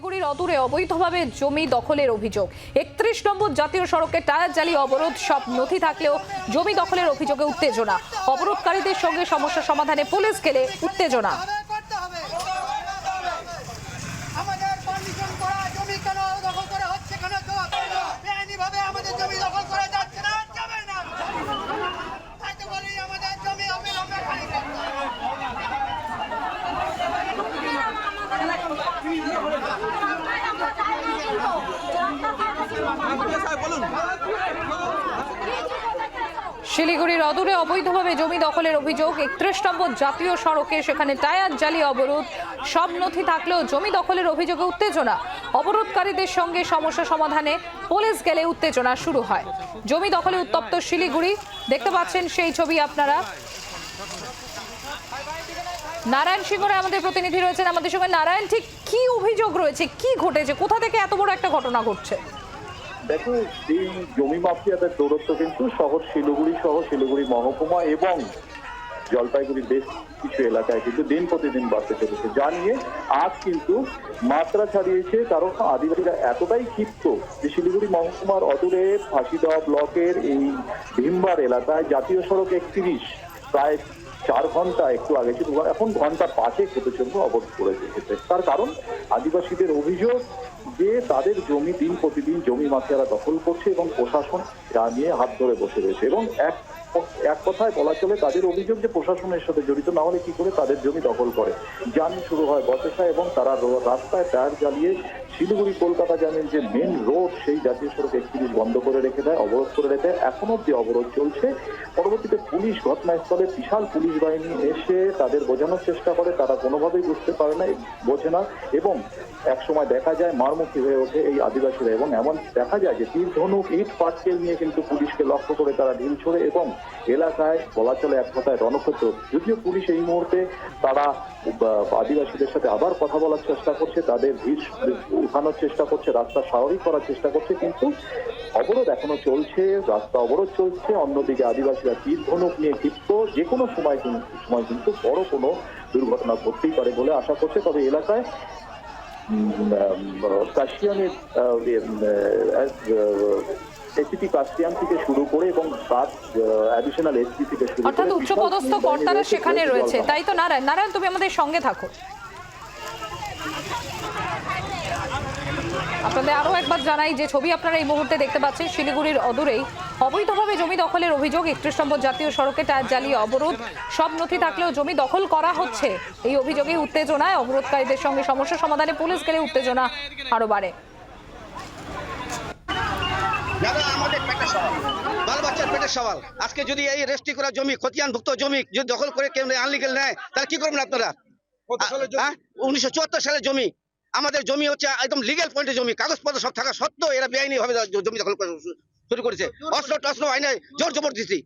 শিলিগুড়ির অদূরে অবৈধভাবে জমি দখলের অভিযোগ। ৩১ নম্বর জাতীয় সড়কে টায়ার জ্বালিয়ে অবরোধ, সব নথি থাকলেও জমি দখলের অভিযোগে উত্তেজনা। অবরোধকারীদের সঙ্গে সমস্যা সমাধানে পুলিশ গেলে উত্তেজনা। শিলিগুড়ির অদূরে অবৈধভাবে জমি দখলের অভিযোগ। ৩১ নম্বর জাতীয় সড়কে সেখানে টায়ার জ্বালিয়ে অবরোধ, সব নথি থাকলেও জমি দখলের অভিযোগে উত্তেজনা। অবরোধকারীদের সঙ্গে সমস্যা সমাধানে পুলিশ গেলে উত্তেজনা শুরু হয়। জমি দখলে উত্তপ্ত শিলিগুড়ি, দেখতে পাচ্ছেন সেই ছবি আপনারা। নারায়ণ সিংহ রায় আমাদের প্রতিনিধি রয়েছেন আমাদের সঙ্গে। নারায়ণ, ঠিক কি অভিযোগ রয়েছে, কি ঘটেছে, কোথা থেকে এত বড় একটা ঘটনা ঘটছে? দেখো, এই জমি মাফিয়াদের দৌরত্ব কিন্তু শহর শিলিগুড়ি সহ শিলিগুড়ি মহকুমা এবং জলপাইগুড়ির বেশ কিছু এলাকায় কিন্তু দিন প্রতিদিন বাড়তে চলেছে, যা নিয়ে আজ কিন্তু মাত্রা ছাড়িয়েছে। কারণ আদিবাসীরা এতটাই ক্ষিপ্ত যে শিলিগুড়ি মহকুমার অদূরে ফাঁসিদহ ব্লকের এই ভীমবার এলাকায় জাতীয় সড়ক ৩১ প্রায় ৪ ঘন্টা একটু আগে ছিল, এখন ঘন্টা ৫ পর্যন্ত অবরোধ করে রেখেছে। তার কারণ আদিবাসীদের অভিযোগ যে তাদের জমি দিন প্রতিদিন জমি মাফিয়ারা দখল করছে এবং প্রশাসন যা নিয়ে হাত ধরে বসে রয়েছে। এবং এক কথায় বলা চলে তাদের অভিযোগ যে প্রশাসনের সাথে জড়িত না হলে কি করে তাদের জমি দখল করে। জানি শুরু হয় বচসা এবং তারা রাস্তায় টায়ার জ্বালিয়ে শিলিগুড়ি কলকাতা জানেন যে মেন রোড সেই জাতীয় সড়ক ৩১ বন্ধ করে রেখে দেয়, অবরোধ করে রেখে দেয়। এখন অব্দি অবরোধ চলছে। পরবর্তীতে পুলিশ ঘটনাস্থলে বিশাল পুলিশ বাহিনী এসে তাদের বোঝানোর চেষ্টা করে, তারা কোনোভাবেই বুঝতে পারে না, বোঝে না। এবং একসময় দেখা যায় মারমুখী হয়ে ওঠে এই আদিবাসীরা এবং এমন দেখা যায় যে তীর ধনুক ইট পাটকেল নিয়ে কিন্তু পুলিশকে লক্ষ্য করে তারা ঢিল ছোড়ে এবং এলাকায় বলা চলে এক কথায় রণক্ষেত্র। যদিও পুলিশ এই মুহূর্তে তারা আদিবাসীদের সাথে আবার কথা বলার চেষ্টা করছে, তাদের ভিড় উঠানোর চেষ্টা করছে, রাস্তা স্বাভাবিক করার চেষ্টা করছে, কিন্তু অবরোধ এখনো চলছে, রাস্তা অবরোধ চলছে। অন্যদিকে আদিবাসীরা তীর ধনুক নিয়ে ক্ষিপ্ত, যে কোনো সময় কিন্তু বড় কোনো দুর্ঘটনা ঘটতেই পারে বলে আশা করছে। তবে এলাকায় কাশিয়ানের এসিপি কাস্টিয়ান থেকে শুরু করে এবং অ্যাডিশনাল এসপি থেকে শুরু করে অর্থাৎ উচ্চপদস্থ কর্তারা সেখানে রয়েছে, তাই তো? নারায়ণ, তুমি আমাদের সঙ্গে থাকো। আপনাদের আরো একবার জানাই যে ছবি আপনারা এই মুহূর্তে দেখতে পাচ্ছেন শিলিগুড়ির অদূরেই অবৈধভাবে জমি দখলের অভিযোগ। ৩১ নম্বর জাতীয় সড়কে টায়ার জ্বালিয়ে অবরোধ, সব নথি থাকলেও জমি দখল করা হচ্ছে। এই অভিযোগে উত্তেজনায় অবরোধকারীদের সঙ্গে সমস্যা সমাধানে পুলিশ গেলে উত্তেজনা আরো বাড়ে। আমাদের পেটের সওয়াল, বাল বাচ্চার পেটের সওয়াল। আজকে যদি এই রেজিস্ট্রি করা জমি, খতিয়ানভুক্ত জমি যদি দখল করে কেউ আনলিগেল নেয়, তাহলে কি করবেন আপনারা? 1974 সালের জমি। আমাদের জমি হচ্ছে একদম লিগ্যাল পয়েন্টের জমি, কাগজপত্র সব থাকা সত্ত্বেও এরা বেআইনি ভাবে জমি দখল করে শুরু করেছে। অস্ত্র টস্ত্র আইনে জোর জবরদস্তি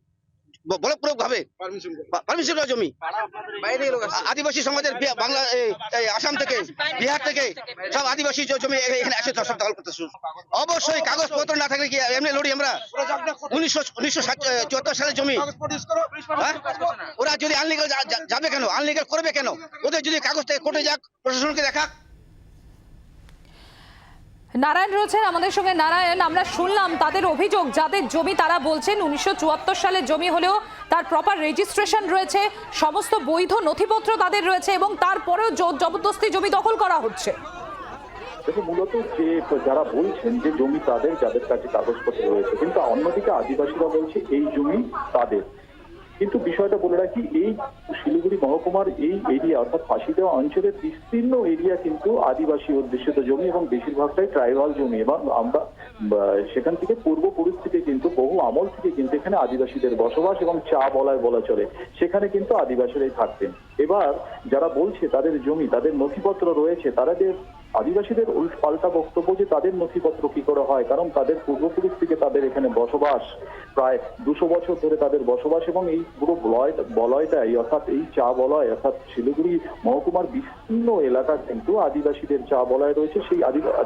বলপূর্বক ভাবে পারমিশন জমি। আদিবাসী সমাজের বাংলা, আসাম থেকে, বিহার থেকে সব আদিবাসী জমি এখানে আসে সব দখল করতে শুরু। অবশ্যই কাগজপত্র না থাকলে কি এমনি লড়ি আমরা? 1974 সালের জমি। ওরা যদি আনলিগাল যাবে কেন, আনলিগাল করবে কেন? ওদের যদি কাগজ থেকে কোর্টে যাক, প্রশাসনকে দেখা। নারায়ণ রয়েছেন আমাদের সঙ্গে। নারায়ণ, আমরা শুনলাম তাদের অভিযোগ, যাদের জমি তারা বলছেন 1974 সালের জমি হলেও তার প্রপার রেজিস্ট্রেশন রয়েছে, সমস্ত বৈধ নথিপত্র তাদের রয়েছে এবং তারপরেও জবরদস্তি জমি দখল করা হচ্ছে। দেখো, মূলত যে যারা বলছেন যে জমি তাদের, যাদের কাছে কাগজপত্র রয়েছে, কিন্তু অন্যদিকে আদিবাসীরা বলছে এই জমি তাদের। কিন্তু বিষয়টা বলে রাখি, এই শিলিগুড়ি মহকুমার এই এরিয়া অর্থাৎ ফাঁসিদহ অঞ্চলের বিস্তীর্ণ এরিয়া কিন্তু আদিবাসী অধ্যুষিত জমি এবং বেশিরভাগটাই ট্রাইবাল জমি। এবং আমরা সেখান থেকে পূর্বপুরুষ থেকে কিন্তু বহু আমল থেকে কিন্তু এখানে আদিবাসীদের বসবাস এবং চা বলায় বলা চলে, সেখানে কিন্তু আদিবাসীরাই থাকতেন। এবার যারা বলছে তাদের জমি, তাদের নথিপত্র রয়েছে, তাদের আদিবাসীদের পাল্টা বক্তব্য যে তাদের নথিপত্র কি করে হয়, কারণ তাদের পূর্বপুরুষ থেকে তাদের এখানে বসবাস, প্রায় 200 বছর ধরে তাদের বসবাস। এবং এই পুরো বলয়টাই অর্থাৎ এই চা বলয় অর্থাৎ শিলিগুড়ি মহকুমার বিস্তীর্ণ এলাকা কিন্তু আদিবাসীদের চা বলয় রয়েছে, সেই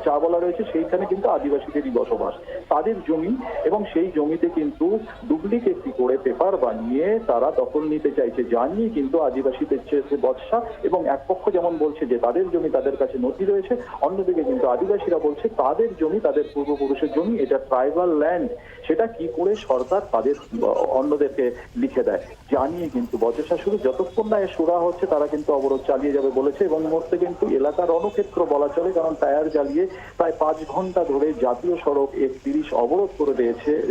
চা বলয় রয়েছে, সেইখানে কিন্তু আদিবাসীদেরই বসবাস। তাদের জমি এবং সেই জমিতে কিন্তু ডুপ্লিকেট করে পেপার বানিয়ে তারা দখল নিতে চাইছে, যা নিয়ে কিন্তু আদিবাসীদের চেয়ে বর্ষা। এবং এক পক্ষ যেমন বলছে যে তাদের জমি, তাদের কাছে নথি রয়েছে, করছে। অন্যদিকে কিন্তু আদিবাসীরা বলছে তাদের জমি, তাদের পূর্বপুরুষের জমি, এটা ট্রাইবাল ল্যান্ড, সেটা কি করে সরকার তাদের অন্যদেরকে লিখে দেয়। জানিয়ে কিন্তু বচসা শুরু, যতক্ষণ না এর সুরা হচ্ছে তারা কিন্তু অবরোধ চালিয়ে যাবে বলেছে। এবং মুহূর্তে কিন্তু এলাকার রণক্ষেত্র বলা চলে, কারণ টায়ার জ্বালিয়ে প্রায় 5 ঘন্টা ধরে জাতীয় সড়ক 31 অবরোধ করে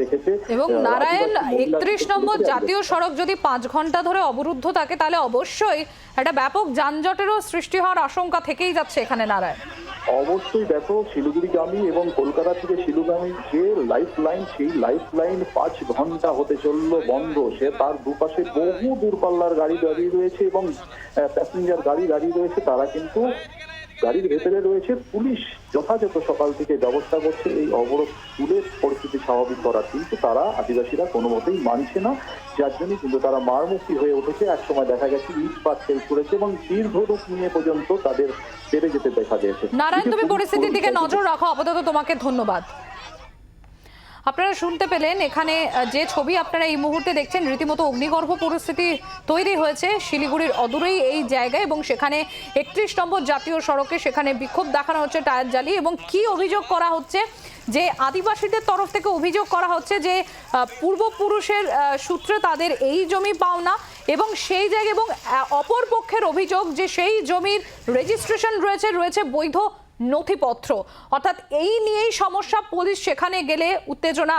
রেখেছে। এবং নারায়ণ, আদিবাসী মহিলা 31 নম্বর জাতীয় সড়ক যদি 5 ঘন্টা ধরে অবরুদ্ধ থাকে তাহলে অবশ্যই একটা ব্যাপক যানজটেরও সৃষ্টি হওয়ার আশঙ্কা থেকেই যাচ্ছে এখানে নারায়ণ। অবশ্যই দেখো, শিলিগুড়িগামী এবং কলকাতা থেকে শিলিগুড়ি যে লাইফ লাইন, সেই লাইফ লাইন 5 ঘন্টা হতে চললো বন্ধ। সে তার দুপাশে বহু দূরপাল্লার গাড়ি দাঁড়িয়ে রয়েছে এবং প্যাসেঞ্জার গাড়ি দাঁড়িয়ে রয়েছে। তারা কিন্তু গাড়ির ভেতরে রয়েছে, পুলিশ যথাযথ সকাল থেকে ব্যবস্থা করছে এই অবরোধ তুলে পরিস্থিতি স্বাভাবিক করার, কিন্তু তারা আদিবাসীরা কোনো মতেই মানছে না। যার জন্য কিন্তু তারা মারমুখী হয়ে উঠেছে। একসময় দেখা গেছে ইট পাটকেল করেছে এবং দীর্ঘরূপ নিয়ে পর্যন্ত তাদের বেড়ে যেতে দেখা গেছে। নারায়ণ, তুমি পরিস্থিতির দিকে নজর রাখো, আপাতত তোমাকে ধন্যবাদ। আপনারা শুনতে পেলেন, এখানে যে ছবি আপনারা এই মুহূর্তে দেখছেন, রীতিমতো অগ্নিগর্ভ পরিস্থিতি তৈরি হয়েছে শিলিগুড়ির অদূরেই এই জায়গায়, এবং সেখানে 31 নম্বর জাতীয় সড়কে সেখানে বিক্ষোভ দেখানো হচ্ছে টায়ার জ্বালিয়ে। এবং কি অভিযোগ করা হচ্ছে, যে আদিবাসীদের তরফ থেকে অভিযোগ করা হচ্ছে যে পূর্বপুরুষের সূত্রে তাদের এই জমি পাওনা, এবং সেই জায়গায়, এবং অপর পক্ষের অভিযোগ যে সেই জমির রেজিস্ট্রেশন রয়েছে বৈধ নথিপত্র। অর্থাৎ এই নিয়েই সমস্যা। পুলিশ সেখানে গেলে উত্তেজনা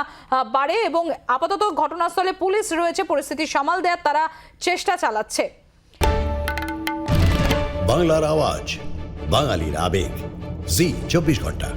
বাড়ে, এবং আপাতত ঘটনাস্থলে পুলিশ রয়েছে, পরিস্থিতি সামাল দেওয়ার তারা চেষ্টা চালাচ্ছে। বাংলার আওয়াজ, বাঙালির আবেগ, জি 24 ঘন্টা।